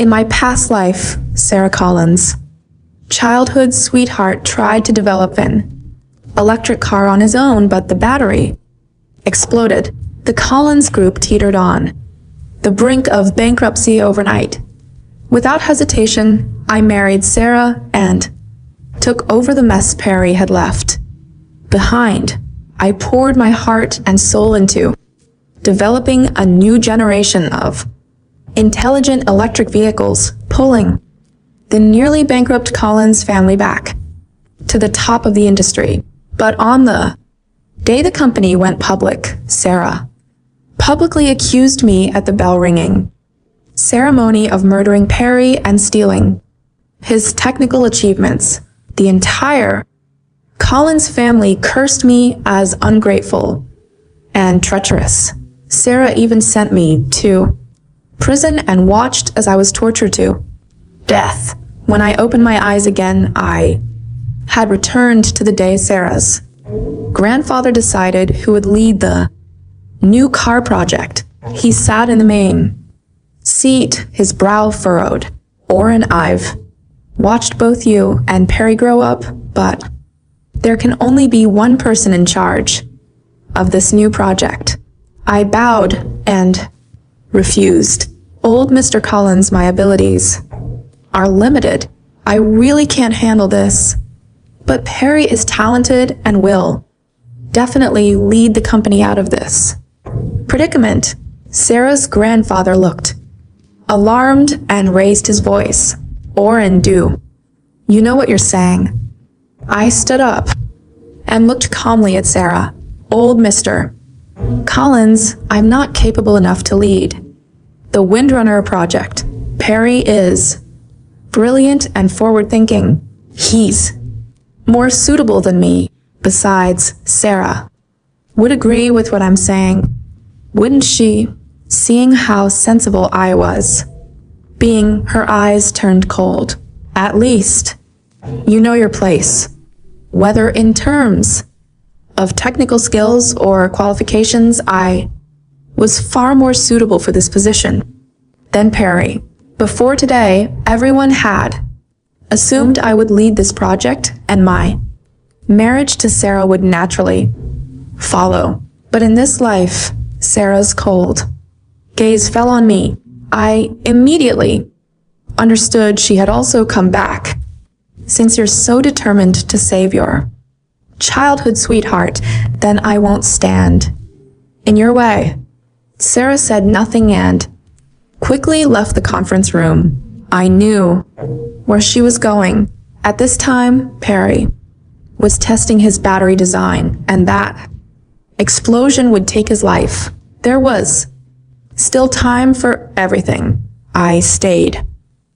In my past life, Sarah Collins, childhood sweetheart, tried to develop an electric car on his own, but the battery exploded. The Collins group teetered on the brink of bankruptcy overnight. Without hesitation, I married Sarah and took over the mess Perry had left behind. I poured my heart and soul into developing a new generation of intelligent electric vehicles, pulling the nearly bankrupt Collins family back to the top of the industry. But on the day the company went public, Sarah publicly accused me at the bell-ringing ceremony of murdering Perry and stealing his technical achievements. The entire Collins family cursed me as ungrateful and treacherous. Sarah even sent me to prison and watched as I was tortured to death. When I opened my eyes again, I had returned to the day Sarah's grandfather decided who would lead the new car project. He sat in the main seat, his brow furrowed. Oren, I've watched both you and Perry grow up, but there can only be one person in charge of this new project. I bowed and refused. Old Mr. Collins, my abilities are limited. I really can't handle this. But Perry is talented and will definitely lead the company out of this predicament. Sarah's grandfather looked alarmed and raised his voice. Oren, do you know what you're saying? I stood up and looked calmly at Sarah. Old Mr. Collins, I'm not capable enough to lead the Windrunner project. Perry is brilliant and forward-thinking. He's more suitable than me. Besides, Sarah would agree with what I'm saying, wouldn't she? Seeing how sensible I was, being her eyes turned cold. At least, you know your place, whether in terms of technical skills or qualifications. I was far more suitable for this position than Perry. Before today, everyone had assumed I would lead this project and my marriage to Sarah would naturally follow. But in this life, Sarah's cold gaze fell on me. I immediately understood she had also come back. Since you're so determined to save your childhood sweetheart, then I won't stand in your way. Sarah said nothing and quickly left the conference room. I knew where she was going. At this time, Perry was testing his battery design, and that explosion would take his life. There was still time for everything. I stayed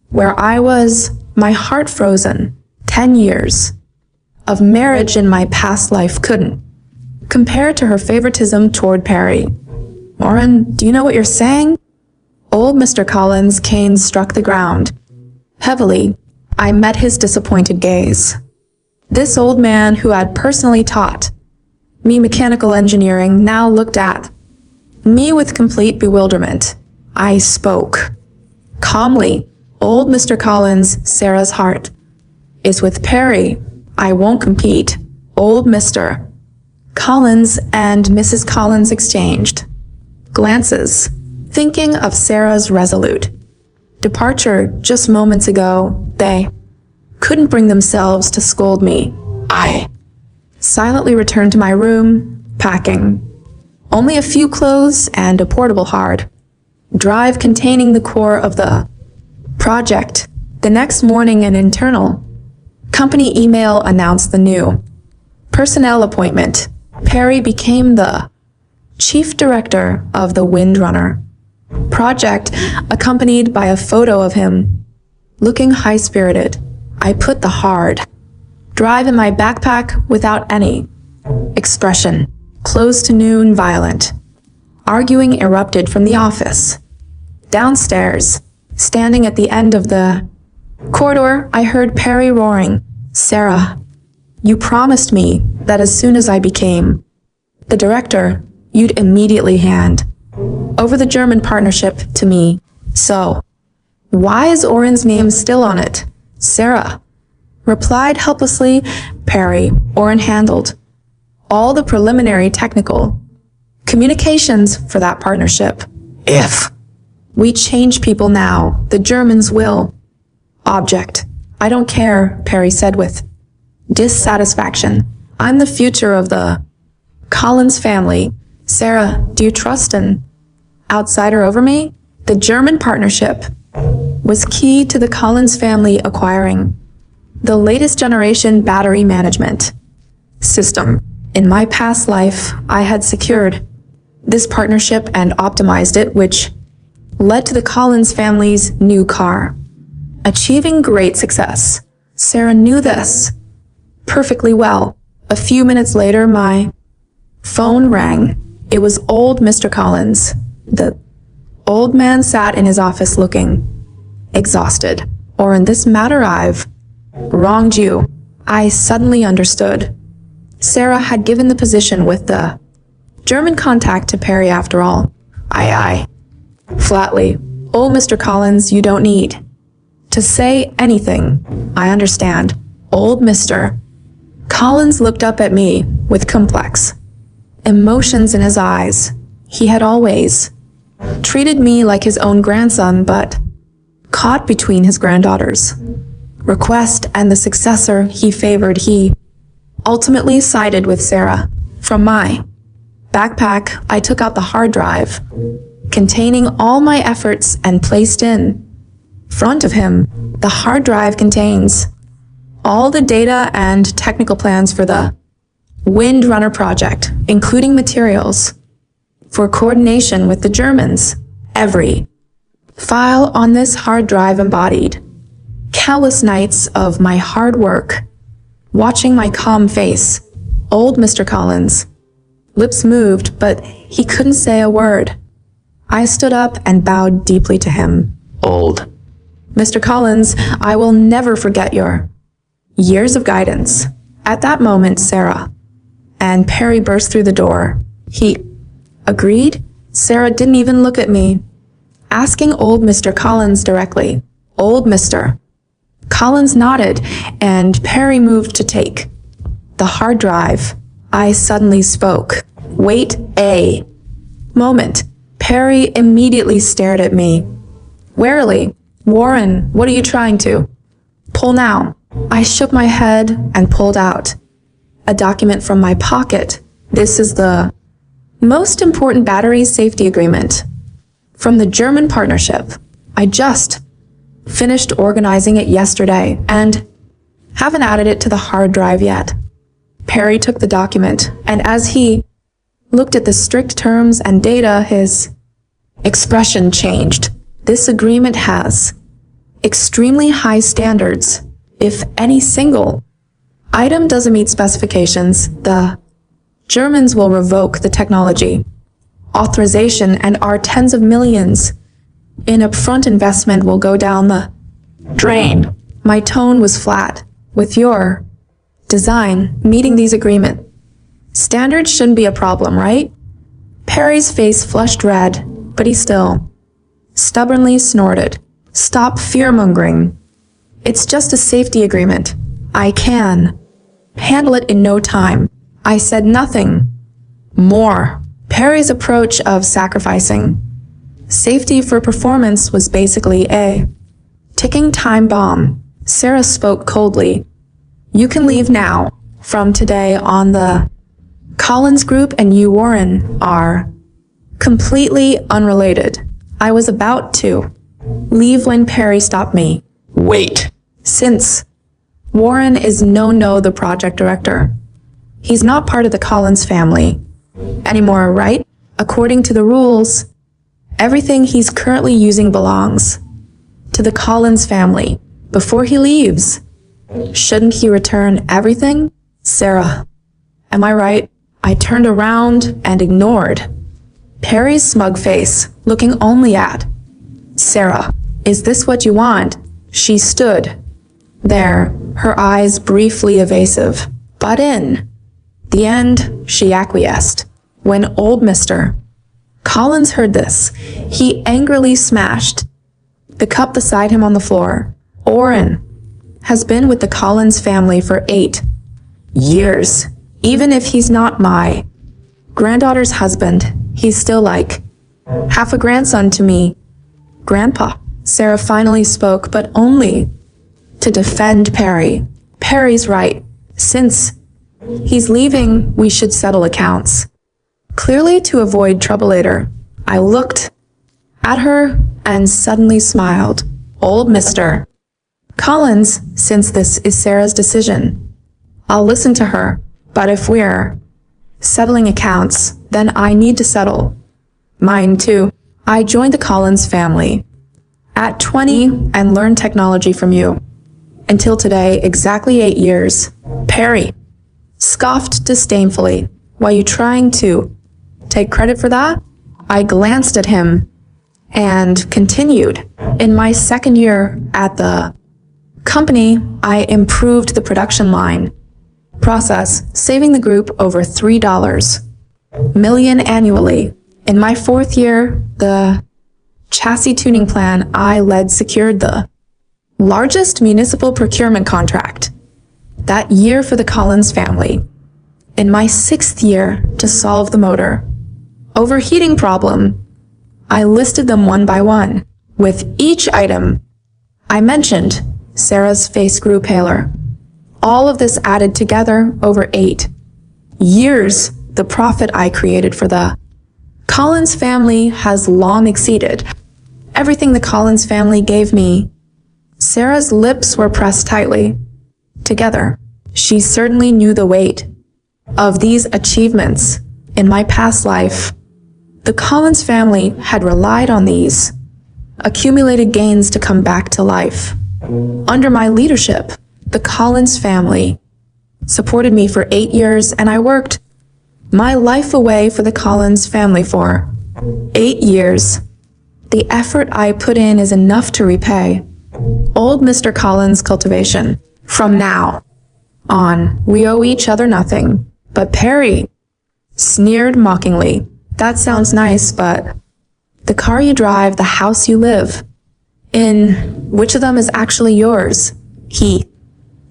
where I was, my heart frozen. 10 years of marriage in my past life couldn't compare to her favoritism toward Perry. Oren, do you know what you're saying? Old Mr. Collins' cane struck the ground heavily. I met his disappointed gaze. This old man who had personally taught me mechanical engineering now looked at me with complete bewilderment. I spoke calmly. Old Mr. Collins, Sarah's heart is with Perry. I won't compete. Old Mr. Collins and Mrs. Collins exchanged glances, thinking of Sarah's resolute departure just moments ago. They couldn't bring themselves to scold me. I silently returned to my room, packing only a few clothes and a portable hard drive containing the core of the project. The next morning, an internal company email announced the new personnel appointment. Perry became the chief director of the Windrunner project, accompanied by a photo of him looking high-spirited. I put the hard drive in my backpack without any expression. Close to noon, violent arguing erupted from the office. Downstairs, standing at the end of the corridor, I heard Perry roaring, Sarah, you promised me that as soon as I became the director, you'd immediately hand over the German partnership to me. So, Why is Oren's name still on it? Sarah replied helplessly. Perry, Oren handled all the preliminary technical communications for that partnership. If we change people now, the Germans will. Object. I don't care, Perry said with dissatisfaction. I'm the future of the Collins family. Sarah, do you trust an outsider over me? The German partnership was key to the Collins family acquiring the latest generation battery management system. In my past life, I had secured this partnership and optimized it, which led to the Collins family's new car, achieving great success. Sarah knew this perfectly well. A few minutes later, my phone rang. It was old Mr. Collins. The old man sat in his office looking exhausted. Or in this matter, I've wronged you. I suddenly understood. Sarah had given the position with the German contact to Perry after all. Aye. Flatly. Old Mr. Collins, you don't need to say anything. I understand. Old Mr. Collins looked up at me with complex emotions in his eyes. He had always treated me like his own grandson, but caught between his granddaughter's request and the successor he favored, he ultimately sided with Sarah. From my backpack, I took out the hard drive containing all my efforts and placed in front of him. The hard drive contains all the data and technical plans for the Windrunner project, including materials for coordination with the Germans. Every file on this hard drive embodied countless nights of my hard work, watching my calm face. Old Mr. Collins' lips moved, but he couldn't say a word. I stood up and bowed deeply to him. Old Mr. Collins, I will never forget your years of guidance. At that moment, Sarah and Perry burst through the door. He agreed. Sarah didn't even look at me, asking old Mr. Collins directly. Old Mr. Collins nodded, and Perry moved to take the hard drive. I suddenly spoke. Wait a moment. Perry immediately stared at me warily. Warren, what are you trying to pull now? I shook my head and pulled out a document from my pocket. This is the most important battery safety agreement from the German partnership. I just finished organizing it yesterday and haven't added it to the hard drive yet. Perry took the document, and as he looked at the strict terms and data, his expression changed. This agreement has extremely high standards. If any single item doesn't meet specifications, the Germans will revoke the technology authorization, and our tens of millions in upfront investment will go down the drain. My tone was flat. With your design meeting these agreement standards shouldn't be a problem, right? Perry's face flushed red, but he still stubbornly snorted. Stop fear-mongering. It's just a safety agreement. I can handle it in no time. I said nothing more. Perry's approach of sacrificing safety for performance was basically a ticking time bomb. Sarah spoke coldly. You can leave now. From today on, the Collins Group and you, Warren, are completely unrelated. I was about to leave when Perry stopped me. Wait. Since Warren is the project director, he's not part of the Collins family anymore, right? According to the rules, everything he's currently using belongs to the Collins family. Before he leaves, shouldn't he return everything? Sarah, am I right? I turned around and ignored Perry's smug face, looking only at Sarah. Is this what you want? She stood there, her eyes briefly evasive. But in the end, she acquiesced. When old Mr. Collins heard this, he angrily smashed the cup beside him on the floor. Oren has been with the Collins family for 8 years. Even if he's not my granddaughter's husband, he's still like half a grandson to me. Grandpa, Sarah finally spoke, but only to defend Perry. Perry's right. Since he's leaving, we should settle accounts. Clearly to avoid trouble later, I looked at her and suddenly smiled. Old Mr. Collins, since this is Sarah's decision, I'll listen to her, but if we're settling accounts, then I need to settle mine too. I joined the Collins family at 20 and learned technology from you. Until today, exactly 8 years. Perry scoffed disdainfully. Why you trying to take credit for that? I glanced at him and continued. In my second year at the company, I improved the production line process, saving the group over $3 million annually. In my 4th year, the chassis tuning plan I led secured the largest municipal procurement contract that year for the Collins family. In my 6th year, to solve the motor overheating problem, I listed them one by one. With each item I mentioned, Sarah's face grew paler. All of this added together over 8 years, the profit I created for the Collins family has long exceeded everything the Collins family gave me. Sarah's lips were pressed tightly together. She certainly knew the weight of these achievements. In my past life, the Collins family had relied on these accumulated gains to come back to life. Under my leadership, the Collins family supported me for 8 years, and I worked my life away for the Collins family for 8 years. The effort I put in is enough to repay old Mr. Collins' cultivation. From now on, we owe each other nothing. But Perry sneered mockingly. That sounds nice, but the car you drive, the house you live in, which of them is actually yours? He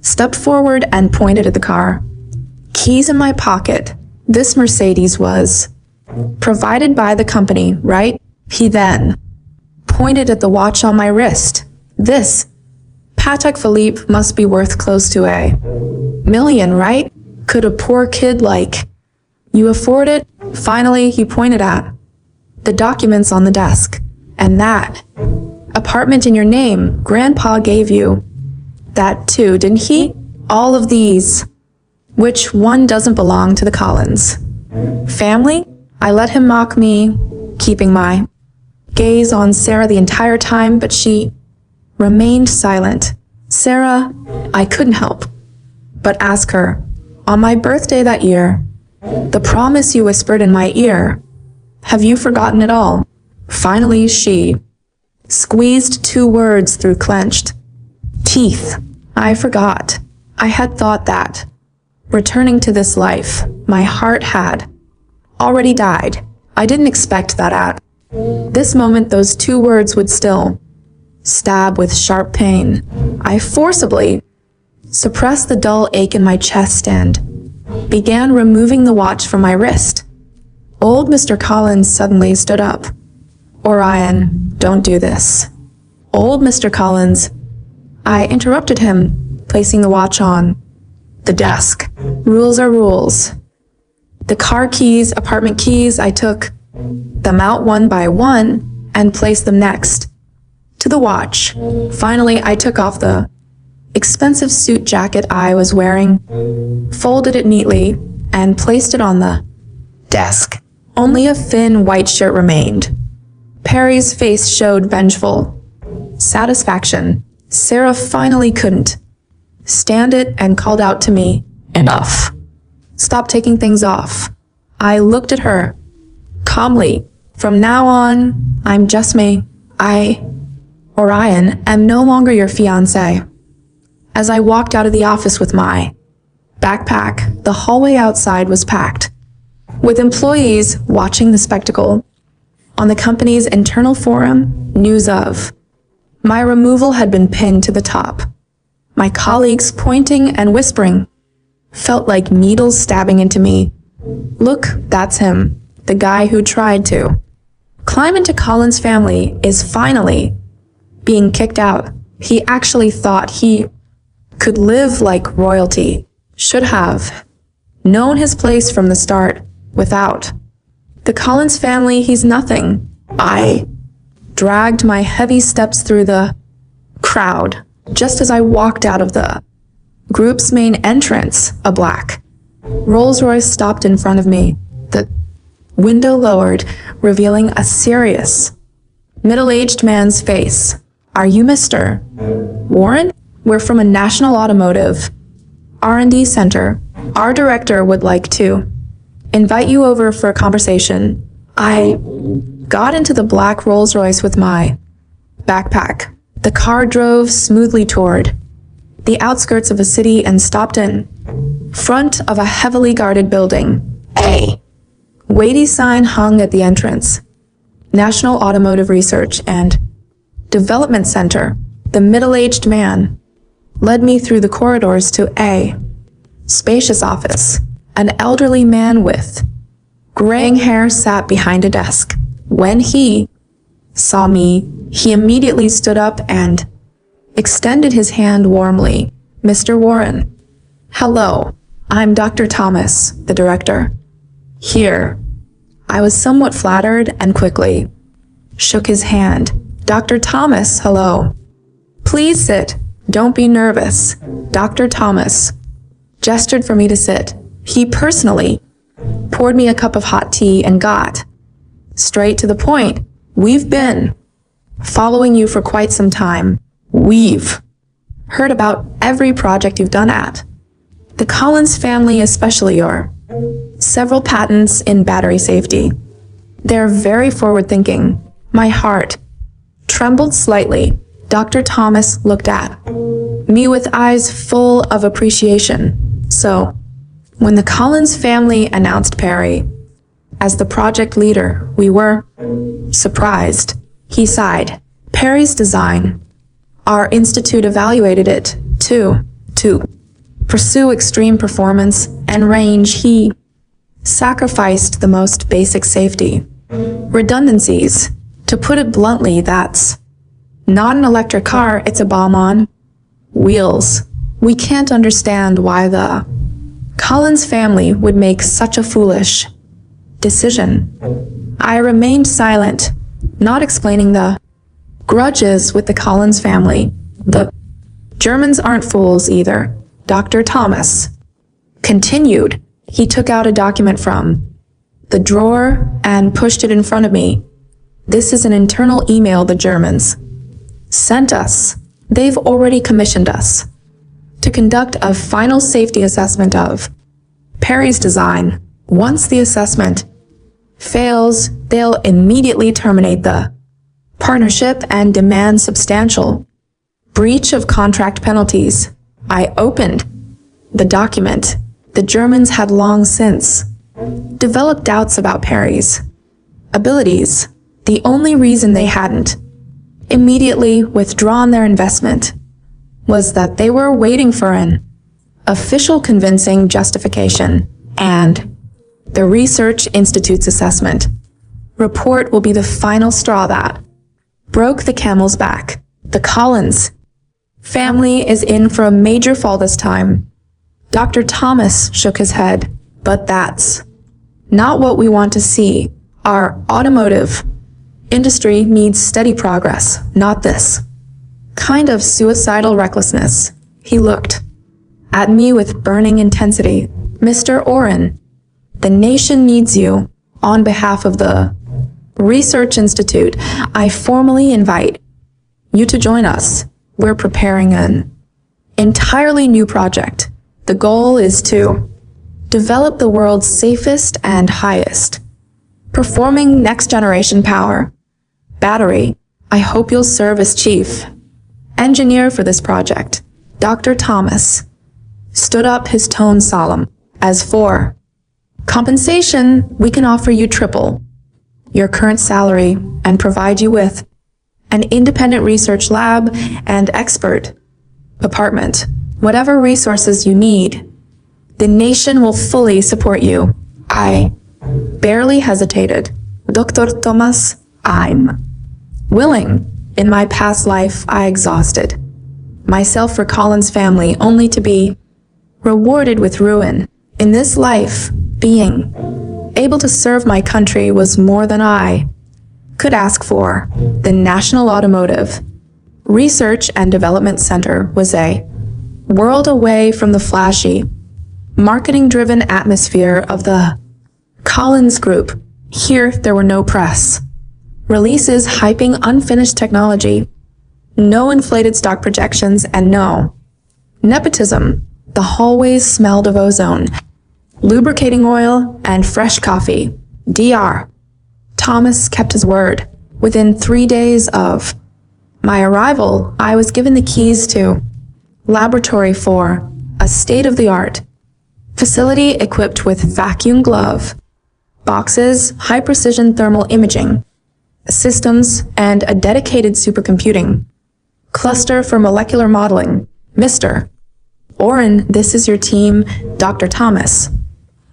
stepped forward and pointed at the car. Keys in my pocket. This Mercedes was provided by the company, right? He then pointed at the watch on my wrist. This Patek Philippe must be worth close to $1 million, right? Could a poor kid like you afford it? Finally, he pointed at the documents on the desk. And that apartment in your name, Grandpa gave you that too, didn't he? All of these. Which one doesn't belong to the Collins family? I let him mock me, keeping my gaze on Sarah the entire time, but she remained silent. Sarah, I couldn't help but ask her, on my birthday that year, the promise you whispered in my ear, have you forgotten it all? Finally, she squeezed 2 words through clenched teeth. I forgot. I had thought that, returning to this life, my heart had already died. I didn't expect that at this moment those 2 words would still stab with sharp pain. I forcibly suppressed the dull ache in my chest and began removing the watch from my wrist. Old Mr. Collins suddenly stood up. Orion, don't do this. Old Mr. Collins, I interrupted him, placing the watch on the desk. Rules are rules. The car keys, apartment keys, I took them out one by one and placed them next to the watch. Finally, I took off the expensive suit jacket I was wearing, folded it neatly, and placed it on the desk. Only a thin white shirt remained. Perry's face showed vengeful satisfaction. Sarah finally couldn't stand it and called out to me, enough. Stop taking things off. I looked at her calmly. From now on, I'm just me. I, Orion, am no longer your fiancé. As I walked out of the office with my backpack, the hallway outside was packed with employees watching the spectacle. On the company's internal forum, news of My removal had been pinned to the top. My colleagues pointing and whispering felt like needles stabbing into me. Look, that's him, the guy who tried to climb into Collins' family is finally being kicked out. He actually thought he could live like royalty, should have known his place from the start. Without the Collins family, he's nothing. I dragged my heavy steps through the crowd just as I walked out of the group's main entrance. A black Rolls-Royce stopped in front of me, the window lowered, revealing a serious, middle-aged man's face. Are you Mr. Warren? We're from a National Automotive R&D Center. Our director would like to invite you over for a conversation. I got into the black Rolls-Royce with my backpack. The car drove smoothly toward the outskirts of a city and stopped in front of a heavily guarded building. A weighty sign hung at the entrance. National Automotive Research and Development Center. The middle-aged man led me through the corridors to a spacious office. An elderly man with graying hair sat behind a desk. When he saw me, he immediately stood up and extended his hand warmly. Mr. Warren. Hello, I'm Dr. Thomas, the director. Here. I was somewhat flattered and quickly shook his hand. Dr. Thomas, hello. Please sit. Don't be nervous. Dr. Thomas gestured for me to sit. He personally poured me a cup of hot tea and got straight to the point. We've been following you for quite some time. We've heard about every project you've done at the Collins family, especially your several patents in battery safety. They're very forward-thinking. My heart trembled slightly. Dr. Thomas looked at me with eyes full of appreciation. So, when the Collins family announced Perry as the project leader, we were surprised. He sighed. Perry's design. Our institute evaluated it, too, to pursue extreme performance and range. He sacrificed the most basic safety redundancies. To put it bluntly, that's not an electric car, it's a bomb on wheels. We can't understand why the Collins family would make such a foolish decision. I remained silent, not explaining the grudges with the Collins family. The Germans aren't fools either. Dr. Thomas continued. He took out a document from the drawer and pushed it in front of me. This is an internal email the Germans sent us. They've already commissioned us to conduct a final safety assessment of Perry's design. Once the assessment fails, they'll immediately terminate the partnership and demand substantial breach of contract penalties. I opened the document. The Germans had long since developed doubts about Perry's abilities. The only reason they hadn't immediately withdrawn their investment was that they were waiting for an official convincing justification, and the Research Institute's assessment report will be the final straw that broke the camel's back. The Collins family is in for a major fall this time. Dr. Thomas shook his head. But that's not what we want to see. Our automotive industry needs steady progress, not this kind of suicidal recklessness. He looked at me with burning intensity. Mr. Oren, the nation needs you. On behalf of the Research Institute, I formally invite you to join us. We're preparing an entirely new project. The goal is to develop the world's safest and highest performing next-generation power battery. I hope you'll serve as chief engineer for this project. Dr. Thomas stood up, his tone solemn. As for compensation, we can offer you triple your current salary and provide you with an independent research lab, and expert apartment. Whatever resources you need, the nation will fully support you. I barely hesitated. Dr. Thomas, I'm willing. In my past life, I exhausted myself for Colin's family only to be rewarded with ruin. In this life, being able to serve my country was more than I could ask for. The National Automotive Research and Development Center was a world away from the flashy, marketing-driven atmosphere of the Collins Group. Here, there were no press releases hyping unfinished technology, no inflated stock projections, and no nepotism. The hallways smelled of ozone, lubricating oil, and fresh coffee. Dr. Thomas kept his word. Within 3 days of my arrival, I was given the keys to laboratory for a state-of-the-art facility equipped with vacuum glove boxes, high-precision thermal imaging systems, and a dedicated supercomputing cluster for molecular modeling. Mr. Oren, this is your team, Dr. Thomas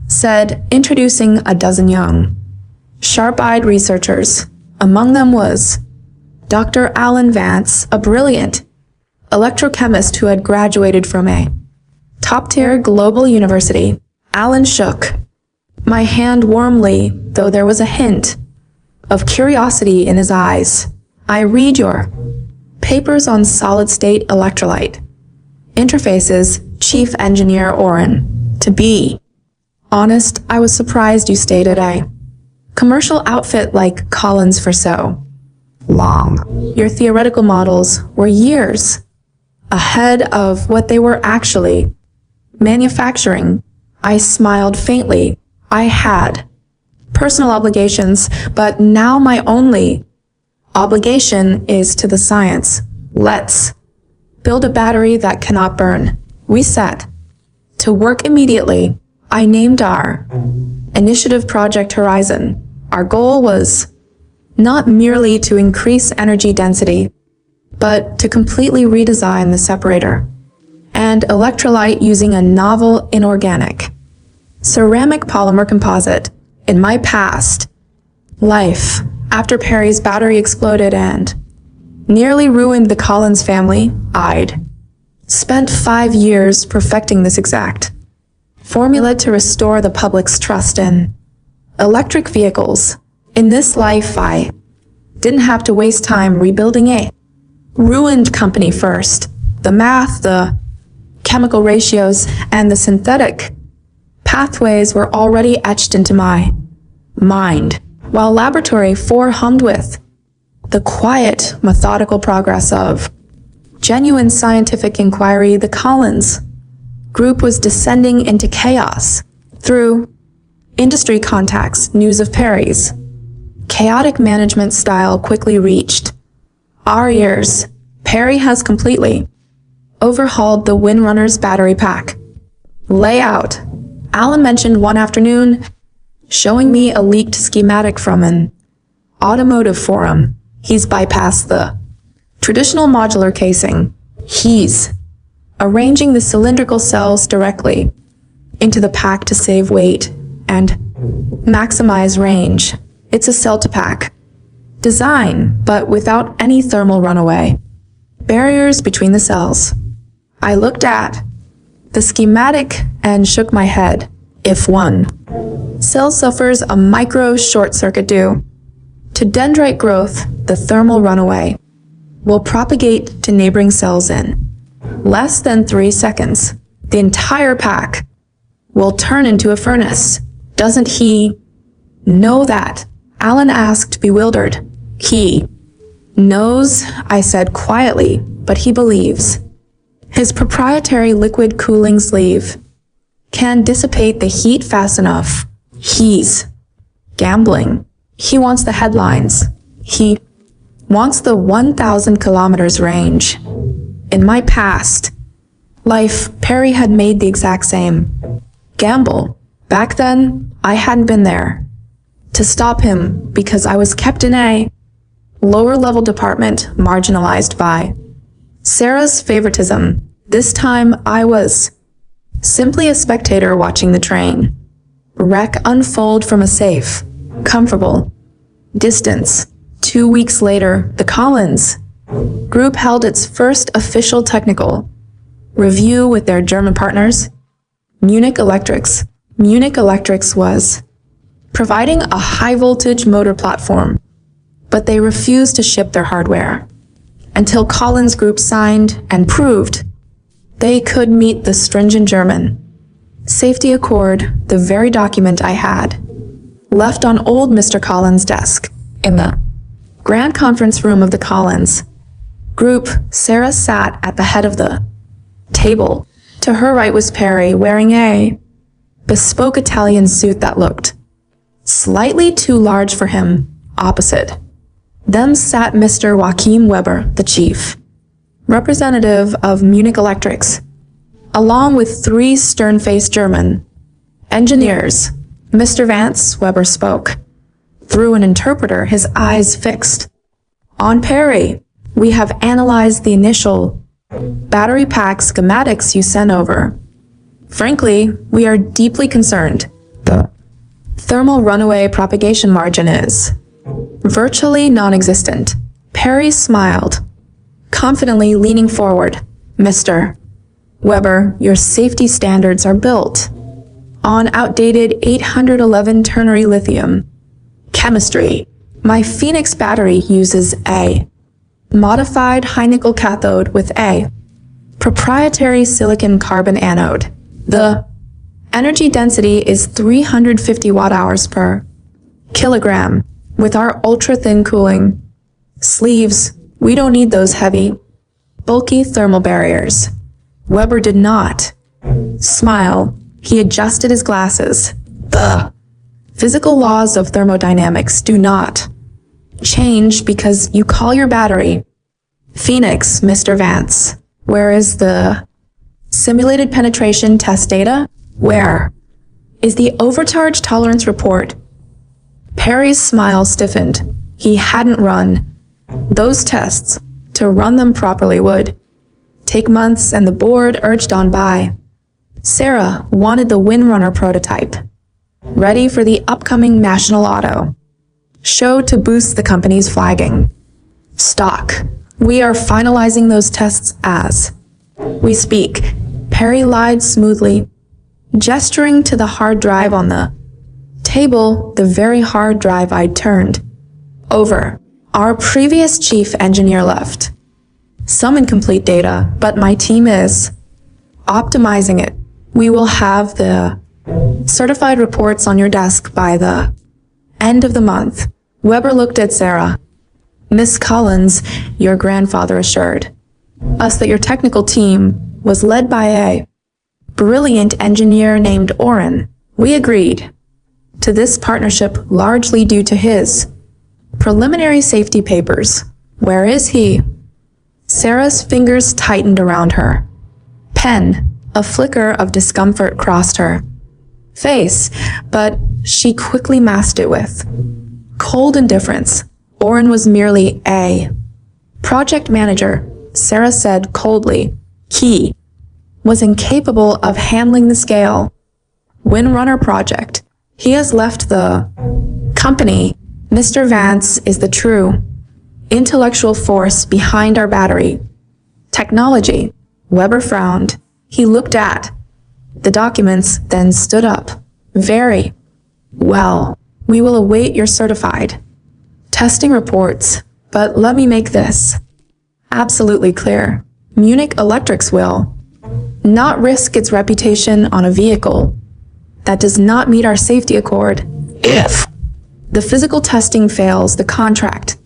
said, introducing a dozen young, sharp-eyed researchers. Among them was Dr. Alan Vance, a brilliant electrochemist who had graduated from a top-tier global university. Alan shook my hand warmly, though there was a hint of curiosity in his eyes. I read your papers on solid-state electrolyte interfaces, Chief Engineer Oren. To be honest, I was surprised you stayed at a commercial outfit like Collins for so long. Your theoretical models were years ahead of what they were actually manufacturing. I smiled faintly. I had personal obligations, but now my only obligation is to the science. Let's build a battery that cannot burn. We set to work immediately. I named our initiative Project Horizon. Our goal was not merely to increase energy density, but to completely redesign the separator and electrolyte using a novel inorganic ceramic polymer composite. In my past life, after Perry's battery exploded and nearly ruined the Collins family, I'd spent 5 years perfecting this exact formula to restore the public's trust in electric vehicles. In this life, I didn't have to waste time rebuilding a ruined company first. The math, the chemical ratios, and the synthetic pathways were already etched into my mind, while Laboratory 4 hummed with the quiet, methodical progress of genuine scientific inquiry. The Collins Group was descending into chaos. Through industry contacts, news of Perry's chaotic management style quickly reached our ears. Perry has completely overhauled the Windrunner's battery pack layout. Alan mentioned one afternoon, showing me a leaked schematic from an automotive forum. He's bypassed the traditional modular casing. He's arranging the cylindrical cells directly into the pack to save weight and maximize range. It's a cell-to-pack design, but without any thermal runaway barriers between the cells. I looked at the schematic and shook my head. If one cell suffers a micro short circuit due to dendrite growth, the thermal runaway will propagate to neighboring cells in less than 3 seconds. The entire pack will turn into a furnace. Doesn't he know that? Alan asked, bewildered. He knows, I said quietly, but he believes. His proprietary liquid cooling sleeve can dissipate the heat fast enough. He's gambling. He wants the headlines. He wants the 1,000 kilometers range. In my past life, Perry had made the exact same gamble. Back then, I hadn't been there to stop him because I was kept in a lower-level department marginalized by Sarah's favoritism. This time I was simply a spectator watching the train wreck unfold from a safe, comfortable distance. 2 weeks later, the Collins Group held its first official technical review with their German partners, Munich Electrics. Munich Electrics was providing a high-voltage motor platform, but they refused to ship their hardware until Collins Group signed and proved they could meet the stringent German safety accord, the very document I had left on old Mr. Collins' desk in the grand conference room of the Collins Group. Sarah sat at the head of the table. To her right was Perry, wearing a bespoke Italian suit that looked slightly too large for him. Opposite them sat Mr. Joachim Weber, the chief representative of Munich Electrics, along with 3 stern-faced German engineers. Mr. Vance, Weber spoke through an interpreter, his eyes fixed on Perry. We have analyzed the initial battery pack schematics you sent over. Frankly, we are deeply concerned. The thermal runaway propagation margin is virtually non-existent. Perry smiled, confidently leaning forward. Mr. Weber, your safety standards are built on outdated 811 ternary lithium chemistry. My Phoenix battery uses a modified high-nickel cathode with a proprietary silicon carbon anode. The energy density is 350 watt-hours per kilogram. With our ultra-thin cooling sleeves, we don't need those heavy, bulky thermal barriers. Weber did not smile. He adjusted his glasses. The physical laws of thermodynamics do not change because you call your battery Phoenix, Mr. Vance. Where is the simulated penetration test data? Where is the overcharge tolerance report? Perry's smile stiffened. He hadn't run those tests. To run them properly would take months, and the board urged on by Sarah wanted the Windrunner prototype ready for the upcoming National Auto Show to boost the company's flagging stock. We are finalizing those tests as we speak. Perry lied smoothly, gesturing to the hard drive on the table, the very hard drive I'd turned over. Our previous chief engineer left some incomplete data, but my team is optimizing it. We will have the certified reports on your desk by the end of the month. Weber looked at Sarah. Miss Collins, your grandfather assured us that your technical team was led by a brilliant engineer named Oren. We agreed to this partnership largely due to his preliminary safety papers. Where is he? Sarah's fingers tightened around her pen. A flicker of discomfort crossed her face, but she quickly masked it with cold indifference. Oren was merely a project manager, Sarah said coldly. He was incapable of handling the scale Windrunner project. He has left the company. Mr. Vance is the true intellectual force behind our battery technology. Weber frowned. He looked at the documents, then stood up. Very well. We will await your certified testing reports, but let me make this absolutely clear. Munich Electrics will not risk its reputation on a vehicle that does not meet our safety accord. If the physical testing fails, the contract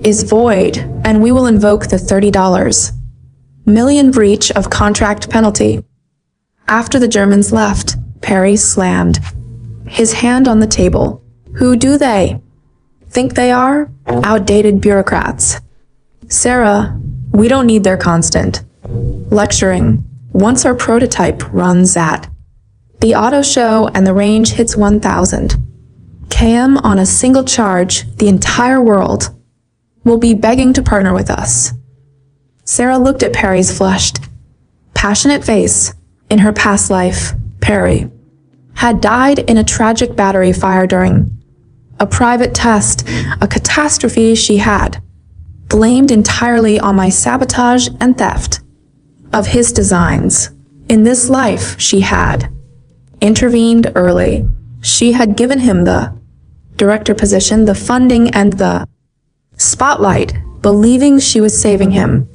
is void, and we will invoke the $30 million breach of contract penalty. After the Germans left, Perry slammed his hand on the table. Who do they think they are? Outdated bureaucrats. Sarah, we don't need their constant lecturing. Once our prototype runs at the auto show and the range hits 1,000 km on a single charge, the entire world will be begging to partner with us. Sarah looked at Perry's flushed, passionate face. In her past life, Perry had died in a tragic battery fire during a private test, a catastrophe she had blamed entirely on my sabotage and theft of his designs. In this life, she had intervened early. She had given him the director position, the funding, and the spotlight, believing she was saving him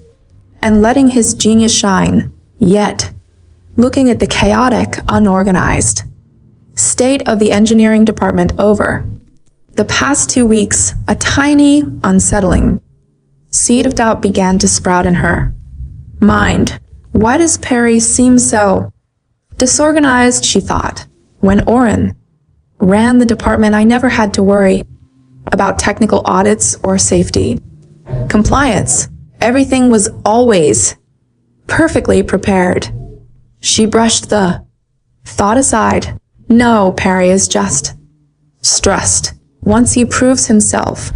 and letting his genius shine. Yet, looking at the chaotic, unorganized state of the engineering department over the past 2 weeks, a tiny, unsettling seed of doubt began to sprout in her mind. Why does Perry seem so disorganized, she thought. When Oren ran the department, I never had to worry about technical audits or safety compliance. Everything was always perfectly prepared. She brushed the thought aside. No, Perry is just stressed. Once he proves himself,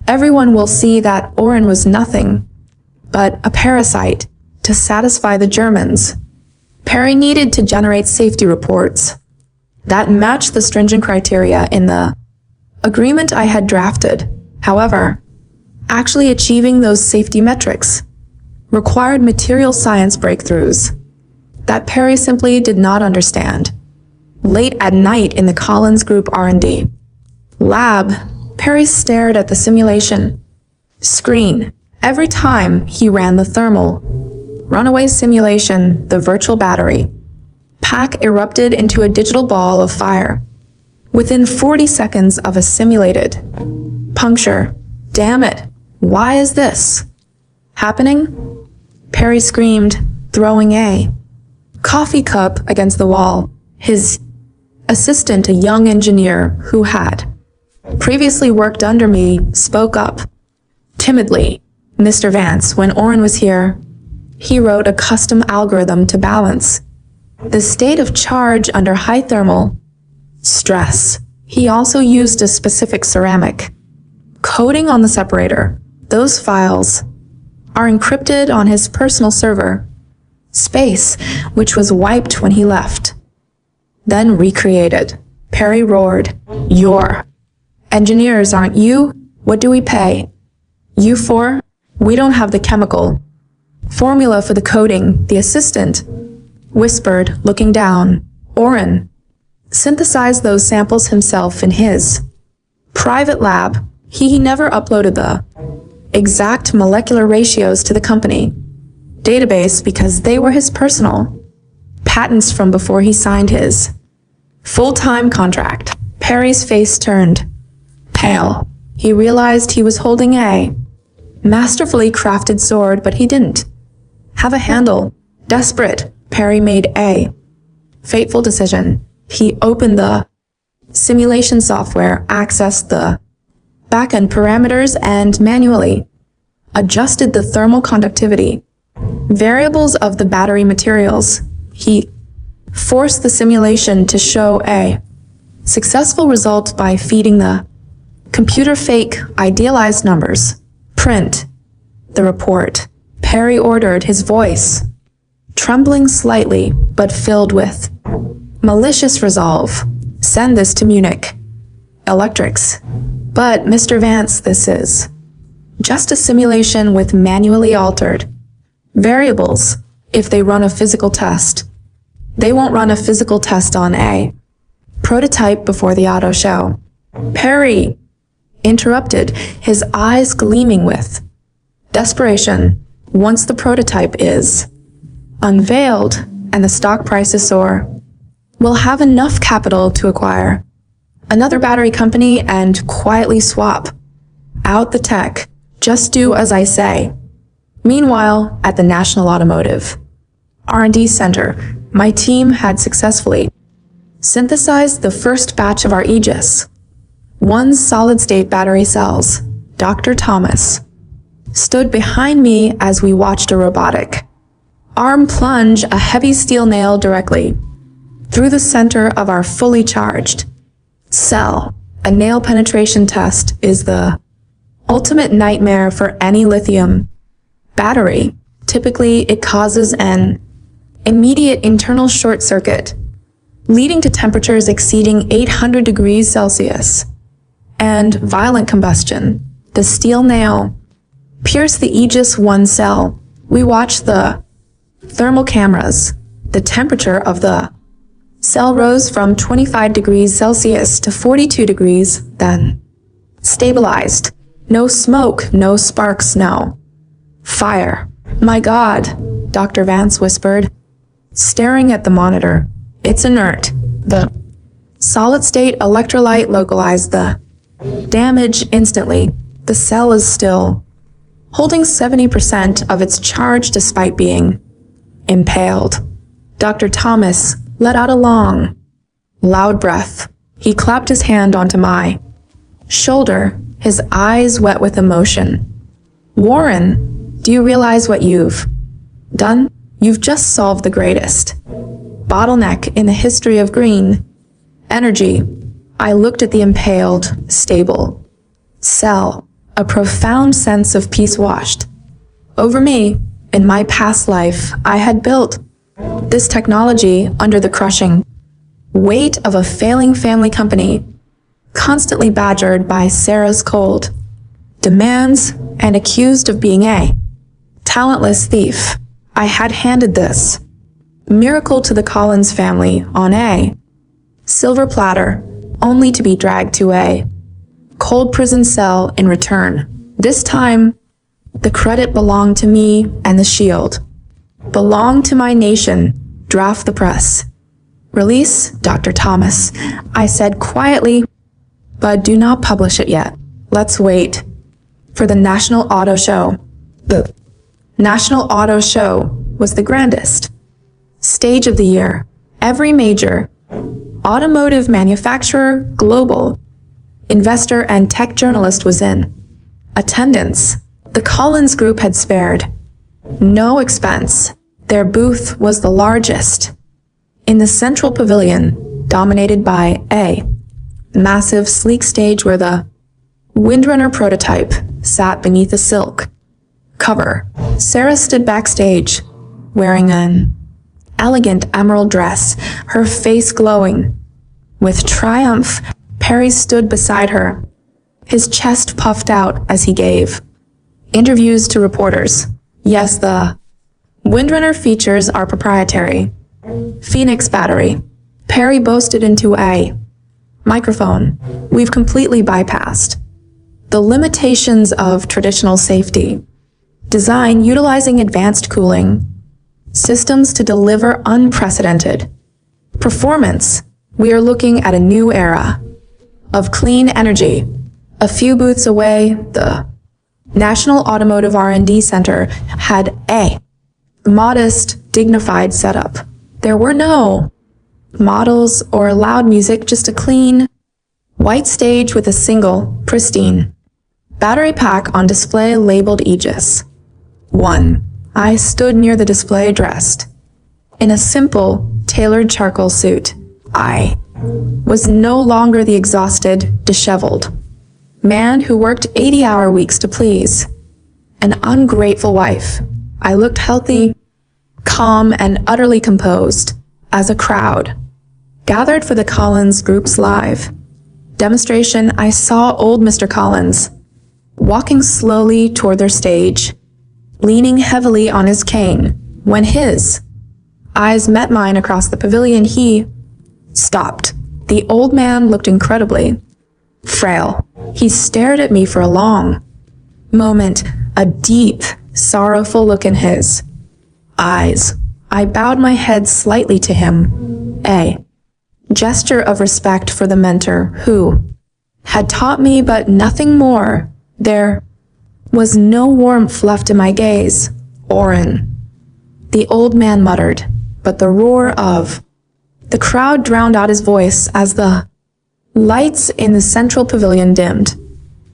everyone will see that Oren was nothing but a parasite to satisfy the Germans. Perry needed to generate safety reports that matched the stringent criteria in the agreement I had drafted. However, actually achieving those safety metrics required material science breakthroughs that Perry simply did not understand. Late at night in the Collins Group R&D lab, Perry stared at the simulation screen. Every time he ran the thermal runaway simulation, the virtual battery pack erupted into a digital ball of fire. Within 40 seconds of a simulated puncture. Damn it, why is this happening? Perry screamed, throwing a coffee cup against the wall. His assistant, a young engineer who had previously worked under me, spoke up timidly. Mr. Vance, when Oren was here, he wrote a custom algorithm to balance the state of charge under high thermal stress. He also used a specific ceramic coating on the separator. Those files are encrypted on his personal server space, which was wiped when he left, then recreated. Perry roared, "You're engineers, aren't you? What do we pay you for? We don't have the chemical formula for the coating," the assistant whispered, looking down. Oren synthesized those samples himself in his private lab. He never uploaded the exact molecular ratios to the company database because they were his personal patents from before he signed his full-time contract. Perry's face turned pale. He realized he was holding a masterfully crafted sword, but he didn't have a handle. Desperate, Perry made a fateful decision. He opened the simulation software, accessed the backend parameters, and manually adjusted the thermal conductivity variables of the battery materials. He forced the simulation to show a successful result by feeding the computer fake idealized numbers. Print the report, Perry ordered, his voice trembling slightly but filled with malicious resolve. Send this to Munich Electrics. But, Mr. Vance, this is just a simulation with manually altered variables. If they run a physical test, they won't run a physical test on a prototype before the auto show. Perry interrupted, his eyes gleaming with desperation. Once the prototype is unveiled and the stock prices soar, we'll have enough capital to acquire another battery company and quietly swap out the tech. Just do as I say. Meanwhile, at the National Automotive R&D Center, my team had successfully synthesized the first batch of our Aegis One solid-state battery cells. Dr. Thomas stood behind me as we watched a robotic arm plunge a heavy steel nail directly through the center of our fully charged cell. A nail penetration test is the Ultimate nightmare for any lithium battery. Typically, it causes an immediate internal short circuit, leading to temperatures exceeding 800 degrees Celsius and violent combustion. The steel nail pierced the Aegis 1 cell. We watched the thermal cameras. The temperature of the cell rose from 25 degrees Celsius to 42 degrees, then stabilized. No smoke, no sparks, no fire. My God, Dr. Vance whispered, staring at the monitor. It's inert. The solid-state electrolyte localized the damage instantly. The cell is still holding 70% of its charge despite being impaled. Dr. Thomas let out a long, loud breath. He clapped his hand onto my shoulder, his eyes wet with emotion. Warren, do you realize what you've done? You've just solved the greatest bottleneck in the history of green energy. I looked at the impaled, stable cell. A profound sense of peace washed over me. In my past life, I had built this technology under the crushing weight of a failing family company, constantly badgered by Sarah's cold demands and accused of being a talentless thief. I had handed this miracle to the Collins family on a silver platter, only to be dragged to a cold prison cell in return. This time, the credit belonged to me, and the shield belonged to my nation. Draft the press. Release Dr. Thomas, I said quietly, but do not publish it yet. Let's wait for the National Auto Show. The National Auto Show was the grandest stage of the year. Every major automotive manufacturer, global investor, and tech journalist was in attendance. The Collins Group had spared no expense. Their booth was the largest in the central pavilion, dominated by a massive, sleek stage where the Windrunner prototype sat beneath a silk cover. Sarah stood backstage, wearing an elegant emerald dress, her face glowing with triumph. Perry stood beside her, his chest puffed out as he gave interviews to reporters. Yes, the Windrunner features are proprietary Phoenix battery, Perry boasted into a microphone. We've completely bypassed the limitations of traditional safety design, utilizing advanced cooling systems to deliver unprecedented performance. We are looking at a new era of clean energy. A few booths away, the National Automotive R&D Center had a modest, dignified setup. There were no models or loud music, just a clean, white stage with a single, pristine battery pack on display labeled Aegis 1. I stood near the display dressed in a simple, tailored charcoal suit. I was no longer the exhausted, disheveled man who worked 80-hour weeks to please an ungrateful wife. I looked healthy, calm, and utterly composed as a crowd gathered for the Collins Group's live demonstration. I saw old Mr. Collins walking slowly toward their stage, leaning heavily on his cane. When his eyes met mine across the pavilion, he stopped. The old man looked incredibly frail. He stared at me for a long moment, a deep, sorrowful look in his eyes. I bowed my head slightly to him, a gesture of respect for the mentor who had taught me, but nothing more. There was no warmth left in my gaze. Oren, the old man muttered, but the roar of the crowd drowned out his voice as the lights in the central pavilion dimmed.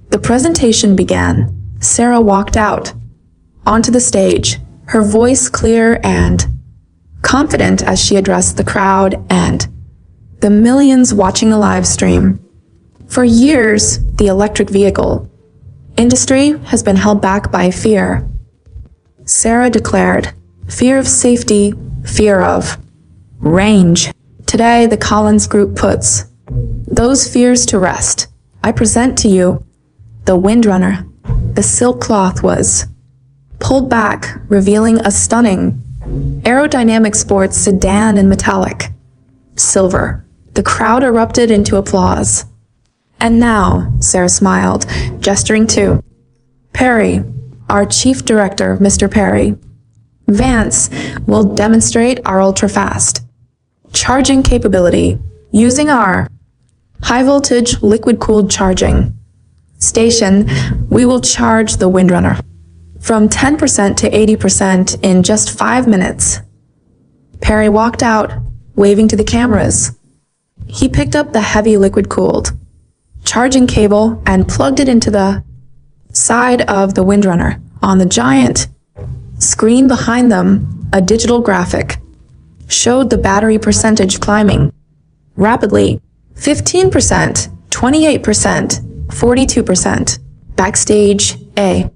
The presentation began. Sarah walked out onto the stage, her voice clear and confident as she addressed the crowd and the millions watching the live stream. For years, the electric vehicle Industry has been held back by fear, Sarah declared. Fear of safety, fear of range. Today, the Collins Group puts those fears to rest. I present to you the Windrunner. The silk cloth was pulled back, revealing a stunning aerodynamic sports sedan in metallic silver. The crowd erupted into applause. And now, Sarah smiled, gesturing to Perry, our chief director, Mr. Perry. Vance will demonstrate our ultra-fast charging capability using our high-voltage liquid-cooled charging station. We will charge the Windrunner from 10% to 80% in just 5 minutes. Perry walked out, waving to the cameras. He picked up the heavy liquid-cooled charging cable and plugged it into the side of the Windrunner. On the giant screen behind them, a digital graphic showed the battery percentage climbing rapidly. 15%, 28%, 42%. Backstage, A.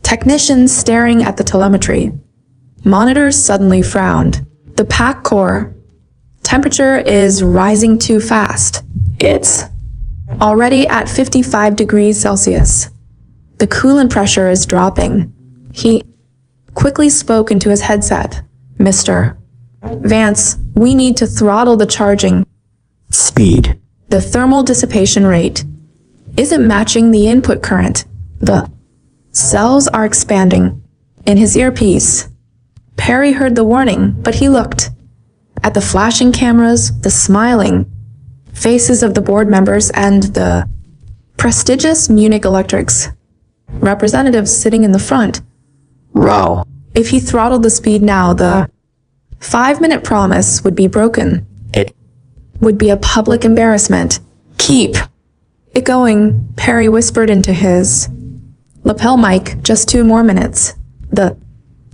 Technicians staring at the telemetry. Monitors suddenly frowned. The pack core temperature is rising too fast. It's already at 55 degrees Celsius. The coolant pressure is dropping. He quickly spoke into his headset. Mr. Vance, we need to throttle the charging speed. The thermal dissipation rate isn't matching the input current. The cells are expanding. In his earpiece, Perry heard the warning, but he looked at the flashing cameras, the smiling faces of the board members, and the prestigious Munich Electrics representatives sitting in the front row. If he throttled the speed now, the 5-minute promise would be broken. It would be a public embarrassment. Keep it going, Perry whispered into his lapel mic. Just 2 more minutes. The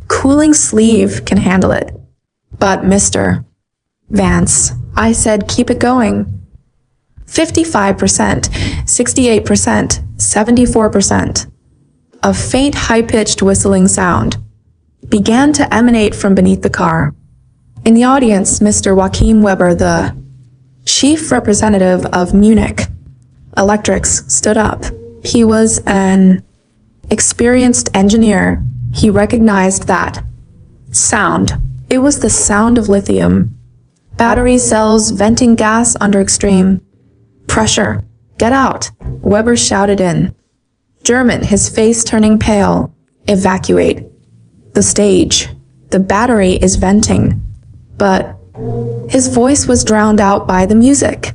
cooling sleeve can handle it. But Mr. Vance, I said keep it going. 55%, 68%, 74%. A faint, high-pitched whistling sound began to emanate from beneath the car. In the audience, Mr. Joachim Weber, the chief representative of Munich Electrics, stood up. He was an experienced engineer. He recognized that sound. It was the sound of lithium. Battery cells venting gas under extreme pressure. Get out, Weber shouted in German, his face turning pale. Evacuate the stage. The battery is venting. But his voice was drowned out by the music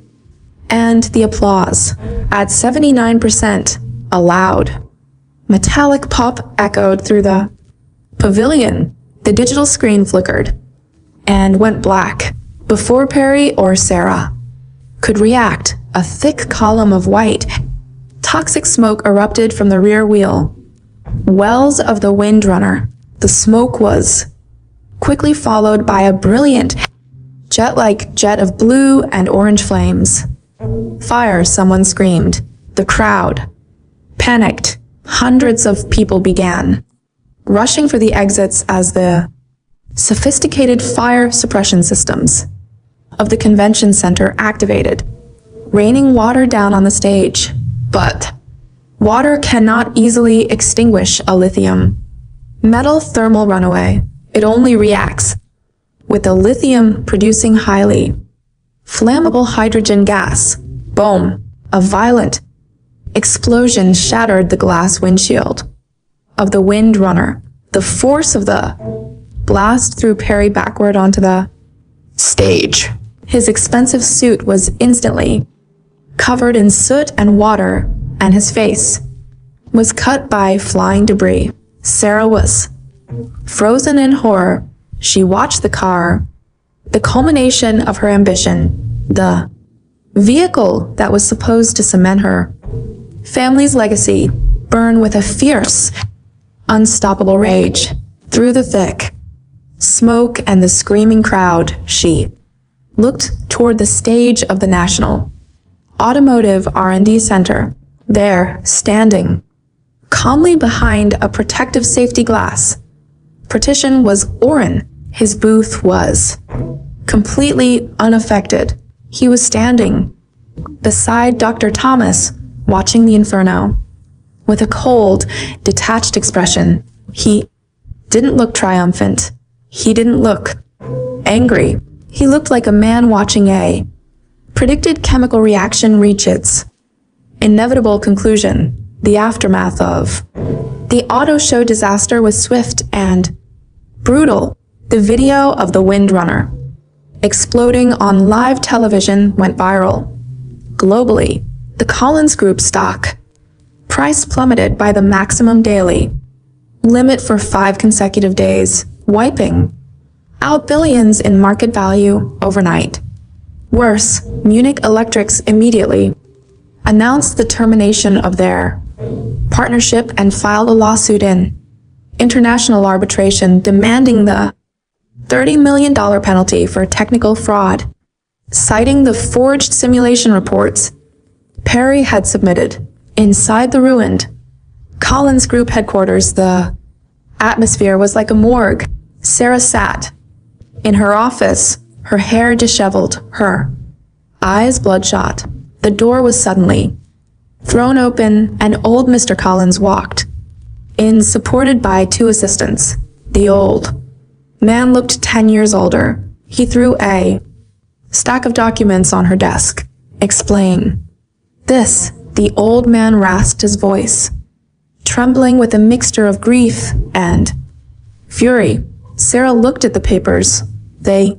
and the applause. At 79%, a loud, metallic pop echoed through the pavilion. The digital screen flickered and went black. Before Perry or Sarah could react, a thick column of white, toxic smoke erupted from the rear wheel wells of the Windrunner. The smoke was quickly followed by a brilliant, jet-like jet of blue and orange flames. Fire, someone screamed. The crowd panicked. Hundreds of people began rushing for the exits as the sophisticated fire suppression systems of the convention center activated, raining water down on the stage. But water cannot easily extinguish a lithium metal thermal runaway. It only reacts with the lithium producing highly flammable hydrogen gas. Boom! A violent explosion shattered the glass windshield of the Windrunner. The force of the blast threw Perry backward onto the stage. His expensive suit was instantly covered in soot and water, and his face was cut by flying debris. Sarah was frozen in horror. She watched the car, the culmination of her ambition, the vehicle that was supposed to cement her family's legacy, burn with a fierce, unstoppable rage. Through the thick smoke and the screaming crowd, she looked toward the stage of the National Automotive R&D Center. There, standing Calmly behind a protective safety glass partition was Oren. His booth was completely unaffected. He was standing beside Dr. Thomas, watching the inferno. With a cold, detached expression, he didn't look triumphant. He didn't look angry. He looked like a man watching a predicted chemical reaction reach its inevitable conclusion. The aftermath of the auto show disaster was swift and brutal. The video of the Windrunner exploding on live television went viral. Globally, the Collins Group stock price plummeted by the maximum daily limit for 5 consecutive days, wiping out billions in market value overnight. Worse, Munich Electrics immediately announced the termination of their partnership and filed a lawsuit in international arbitration demanding the $30 million penalty for technical fraud, citing the forged simulation reports Perry had submitted. Inside the ruined Collins Group headquarters, the atmosphere was like a morgue. Sarah sat in her office, her hair disheveled, her eyes bloodshot. The door was suddenly thrown open, and old Mr. Collins walked in, supported by 2 assistants. The old man looked 10 years older. He threw a stack of documents on her desk. "Explain this," the old man rasped, his voice trembling with a mixture of grief and fury. Sarah looked at the papers. They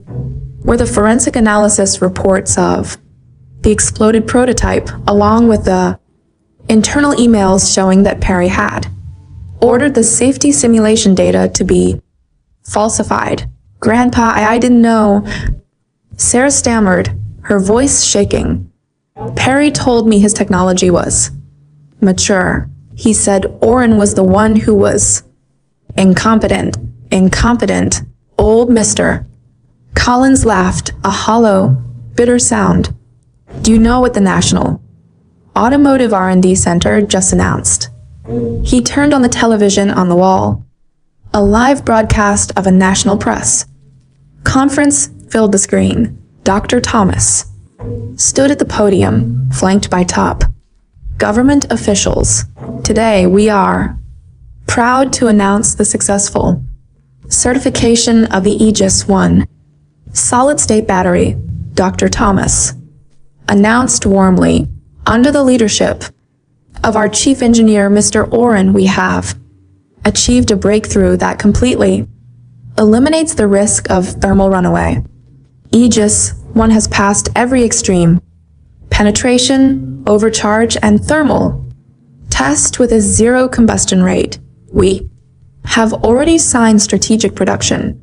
were the forensic analysis reports of the exploded prototype, along with the internal emails showing that Perry had ordered the safety simulation data to be falsified. "Grandpa, I didn't know," Sarah stammered, her voice shaking. "Perry told me his technology was mature. He said Oren was the one who was incompetent." Incompetent, old Mr. Collins laughed, a hollow, bitter sound. "Do you know what the National Automotive R&D Center just announced?" He turned on the television on the wall. A live broadcast of a national press conference filled the screen. Dr. Thomas stood at the podium, flanked by top government officials. "Today we are proud to announce the successful certification of the Aegis-1 solid-state battery," Dr. Thomas announced warmly. "Under the leadership of our chief engineer, Mr. Oren, we have achieved a breakthrough that completely eliminates the risk of thermal runaway. Aegis-1 has passed every extreme penetration, overcharge, and thermal test with a 0 combustion rate. We have already signed strategic production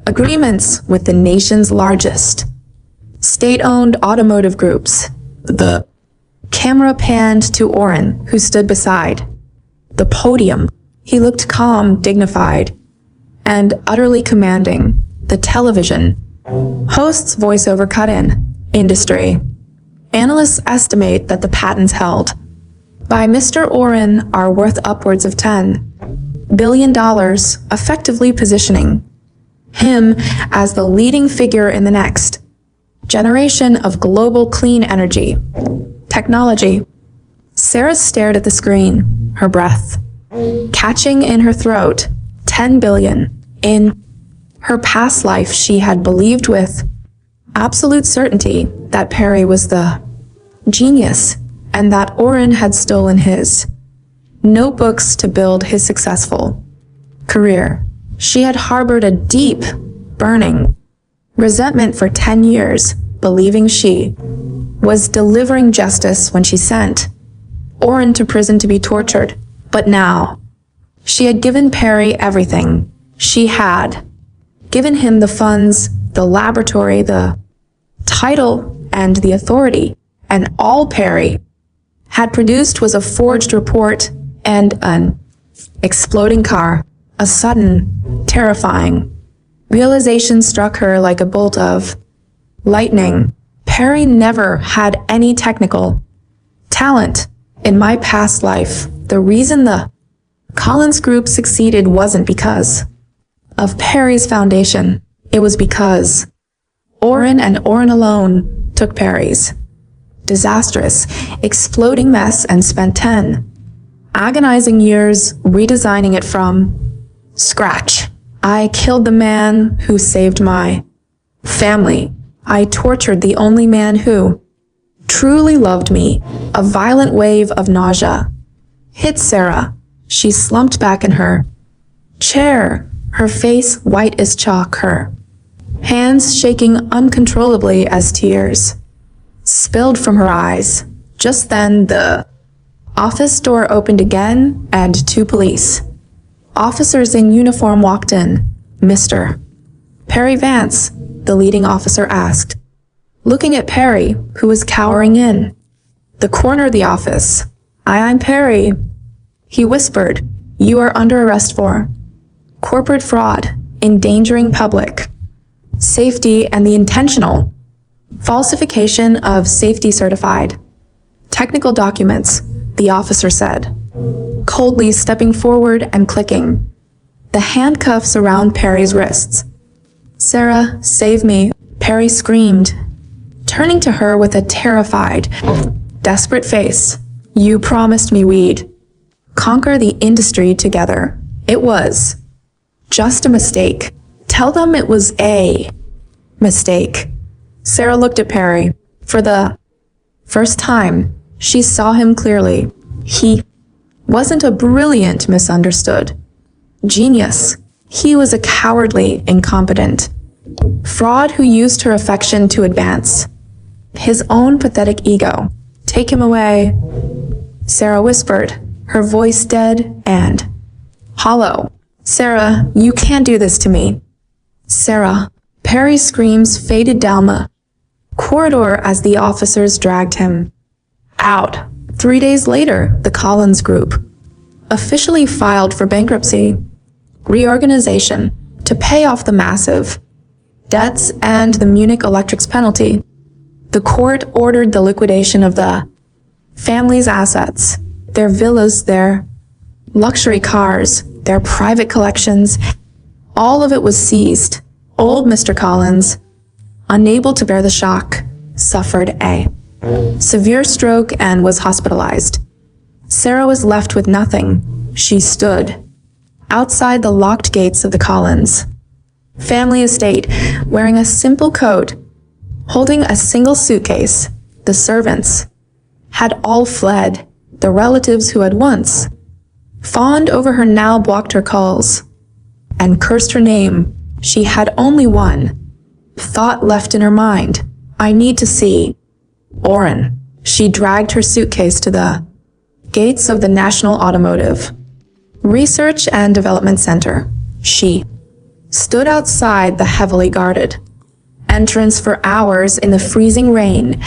agreements with the nation's largest state-owned automotive groups." The camera panned to Oren, who stood beside the podium. He looked calm, dignified, and utterly commanding. The television host's voiceover cut in. "Industry analysts estimate that the patents held by Mr. Oren are worth upwards of $10 billion, effectively positioning him as the leading figure in the next generation of global clean energy technology." Sarah stared at the screen, her breath catching in her throat. 10 billion. In her past life, she had believed with absolute certainty that Perry was the genius and that Oren had stolen his notebooks to build his successful career. She had harbored a deep, burning resentment for 10 years, believing she was delivering justice when she sent Oren to prison to be tortured. But now, she had given Perry everything. She had given him the funds, the laboratory, the title, and the authority, and all Perry had produced was a forged report and an exploding car. A sudden, terrifying realization struck her like a bolt of lightning. Perry never had any technical talent. In my past life, the reason the Collins Group succeeded wasn't because of Perry's foundation. It was because Oren and Oren alone took Perry's disastrous, exploding mess and spent 10 agonizing years redesigning it from scratch. I killed the man who saved my family. I tortured the only man who truly loved me. A violent wave of nausea hit Sarah. She slumped back in her chair, her face white as chalk, her hands shaking uncontrollably as tears spilled from her eyes. Just then, the office door opened again, and 2 police officers in uniform walked in. Mr. Perry Vance, the leading officer asked, looking at Perry, who was cowering in the corner of the office. I'm Perry, he whispered. You are under arrest for corporate fraud, endangering public safety, and the intentional falsification of safety certified technical documents, the officer said, coldly stepping forward and clicking the handcuffs around Perry's wrists. Sarah, save me, Perry screamed, turning to her with a terrified, desperate face. You promised me we'd conquer the industry together. It was just a mistake. Tell them it was a mistake. Sarah looked at Perry. For the first time, she saw him clearly. He wasn't a brilliant, misunderstood genius. He was a cowardly, incompetent fraud who used her affection to advance his own pathetic ego. Take him away, Sarah whispered, her voice dead and hollow. Sarah, you can't do this to me. Sarah. Perry's screams faded down the corridor as the officers dragged him out. 3 days later, the Collins Group officially filed for bankruptcy, reorganization, to pay off the massive debts and the Munich Electric's penalty. The court ordered the liquidation of the family's assets, their villas, their luxury cars, their private collections. All of it was seized. Old Mr. Collins, unable to bear the shock, suffered a severe stroke and was hospitalized. Sarah was left with nothing. She stood outside the locked gates of the Collins family estate, wearing a simple coat, holding a single suitcase. The servants had all fled. The relatives who had once fawned over her now blocked her calls and cursed her name. She had only one thought left in her mind. I need to see Oren. She dragged her suitcase to the gates of the National Automotive Research and Development Center. She stood outside the heavily guarded entrance for hours in the freezing rain,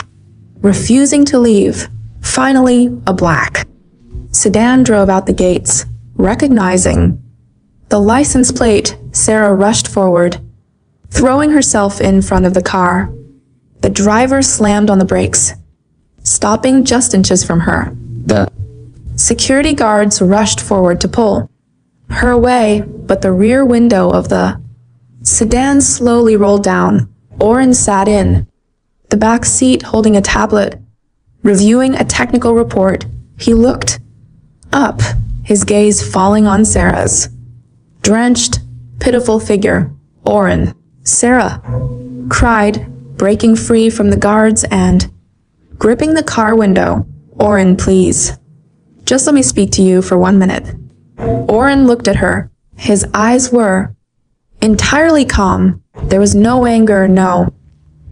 refusing to leave. Finally, a black sedan drove out the gates. Recognizing the license plate, Sarah rushed forward, throwing herself in front of the car. The driver slammed on the brakes, stopping just inches from her. The security guards rushed forward to pull her away, but the rear window of the sedan slowly rolled down. Oren sat in the back seat holding a tablet, reviewing a technical report. He looked up, his gaze falling on Sarah's drenched, pitiful figure. Oren, Sarah cried, breaking free from the guards and gripping the car window. Oren, please. Just let me speak to you for 1 minute. Oren looked at her. His eyes were entirely calm. There was no anger, no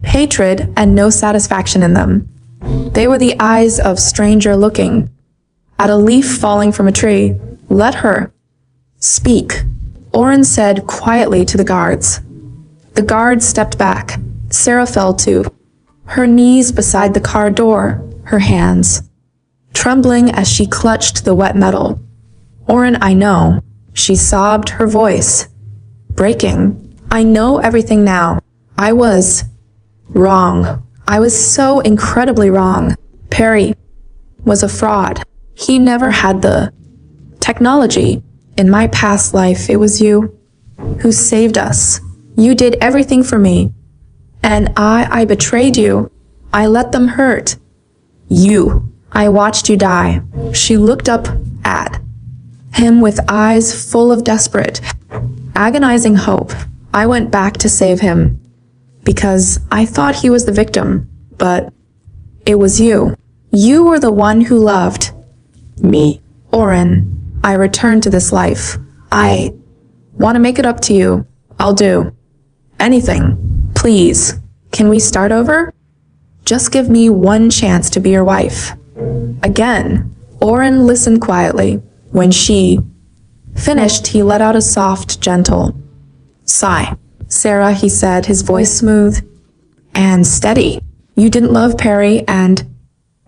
hatred, and no satisfaction in them. They were the eyes of a stranger looking at a leaf falling from a tree. Let her speak, Oren said quietly to the guards. The guards stepped back. Sarah fell to her knees beside the car door, her hands trembling as she clutched the wet metal. Oren, I know, she sobbed, her voice breaking. I know everything now. I was wrong. I was so incredibly wrong. Perry was a fraud. He never had the technology. In my past life, it was you who saved us. You did everything for me. And I betrayed you. I let them hurt. You. I watched you die. She looked up at him with eyes full of desperate, agonizing hope. I went back to save him because I thought he was the victim, but it was you. You were the one who loved me. Oren, I returned to this life. I want to make it up to you. I'll do anything. Please, can we start over? Just give me one chance to be your wife. Again, Oren listened quietly. When she finished, he let out a soft, gentle sigh. Sarah, he said, his voice smooth and steady. You didn't love Perry, and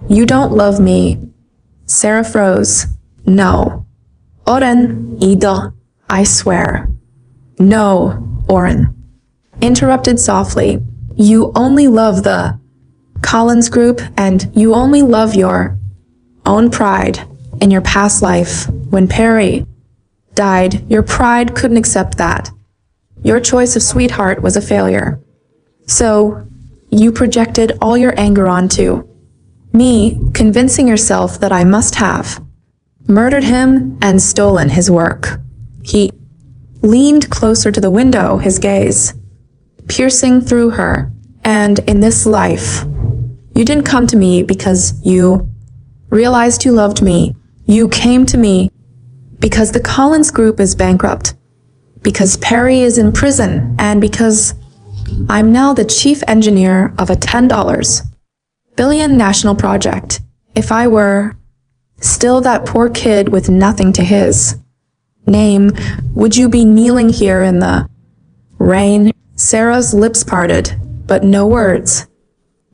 you don't love me. Sarah froze. No. Oren, Ida, I swear. No, Oren. Interrupted softly. You only love the Collins Group, and you only love your own pride. In your past life, when Perry died, your pride couldn't accept that. Your choice of sweetheart was a failure. So, you projected all your anger onto me, convincing yourself that I must have murdered him and stolen his work. He leaned closer to the window, his gaze piercing through her. And in this life, you didn't come to me because you realized you loved me. You came to me because the Collins Group is bankrupt, because Perry is in prison, and because I'm now the chief engineer of a $10 billion national project. If I were still that poor kid with nothing to his name, would you be kneeling here in the rain? Sarah's lips parted, but no words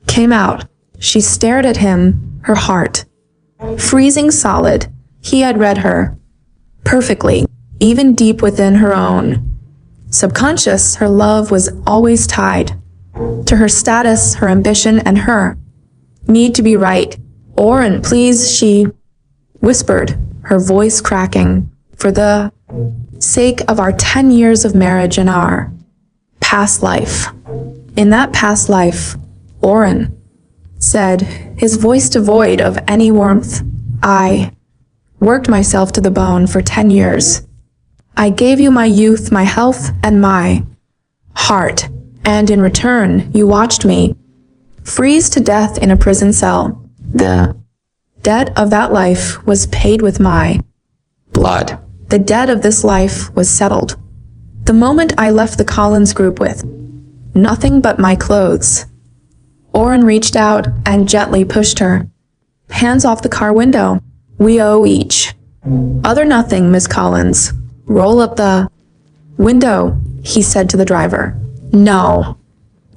came out. She stared at him, her heart freezing solid. He had read her perfectly, even deep within her own subconscious. Her love was always tied to her status, her ambition, and her need to be right. Oren, please, she whispered, her voice cracking. For the sake of our 10 years of marriage and our past life. In that past life, Oren said, his voice devoid of any warmth, I worked myself to the bone for 10 years. I gave you my youth, my health, and my heart, and in return, you watched me freeze to death in a prison cell. The debt of that life was paid with my blood. The debt of this life was settled. The moment I left the Collins Group with nothing but my clothes, Oren reached out and gently pushed her hands off the car window. We owe each other nothing, Miss Collins. Roll up the window, he said to the driver. No.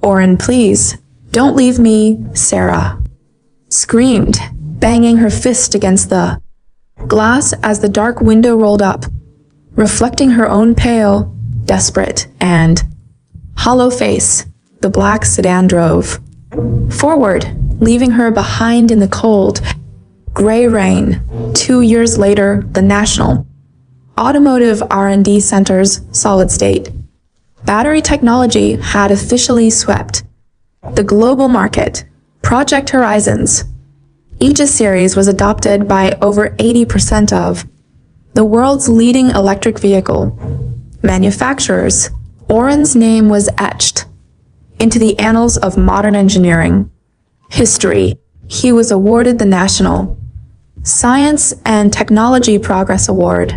Oren, please, don't leave me, Sarah screamed, banging her fist against the glass as the dark window rolled up, reflecting her own pale, desperate, and hollow face. The black sedan drove forward, leaving her behind in the cold, gray rain. 2 years later, the National Automotive R&D Center's solid-state battery technology had officially swept the global market. Project Horizons Aegis series was adopted by over 80% of the world's leading electric vehicle manufacturers. Oren's name was etched into the annals of modern engineering history. He was awarded the National Science and Technology Progress Award,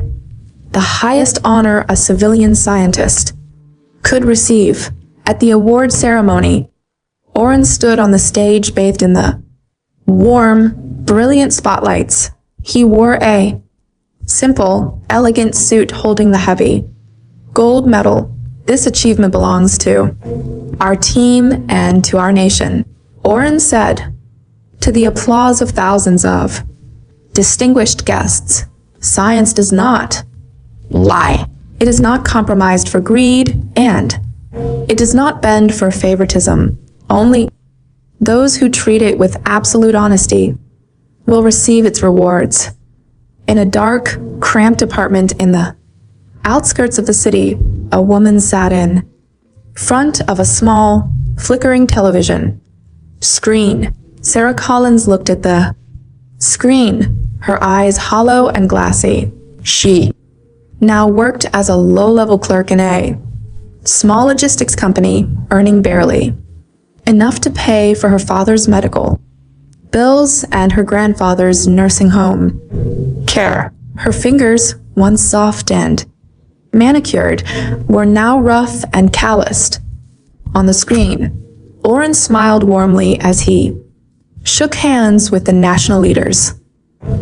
the highest honor a civilian scientist could receive. At the award ceremony, Oren stood on the stage bathed in the warm, brilliant spotlights. He wore a simple, elegant suit holding the heavy gold medal. This achievement belongs to our team and to our nation, Oren said, to the applause of thousands of distinguished guests. Science does not lie. It is not compromised for greed, and it does not bend for favoritism. Only those who treat it with absolute honesty will receive its rewards. In a dark, cramped apartment in the outskirts of the city, a woman sat in front of a small, flickering television screen. Sarah Collins looked at the screen, her eyes hollow and glassy. She now worked as a low-level clerk in a small logistics company, earning barely enough to pay for her father's medical bills and her grandfather's nursing home care. Her fingers, once soft and manicured, were now rough and calloused. On the screen, Oren smiled warmly as he shook hands with the national leaders.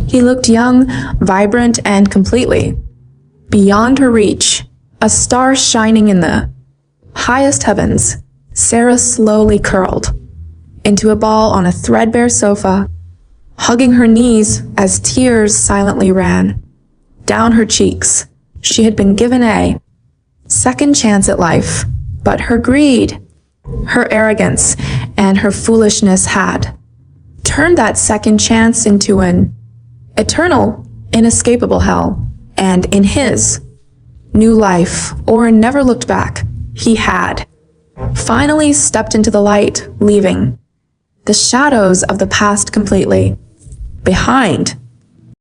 He looked young, vibrant, and completely beyond her reach, a star shining in the highest heavens. Sarah slowly curled into a ball on a threadbare sofa, hugging her knees as tears silently ran down her cheeks. She had been given a second chance at life, but her greed, her arrogance, and her foolishness had turned that second chance into an eternal, inescapable hell. And in his new life, Oren never looked back. He had finally stepped into the light, leaving the shadows of the past completely behind.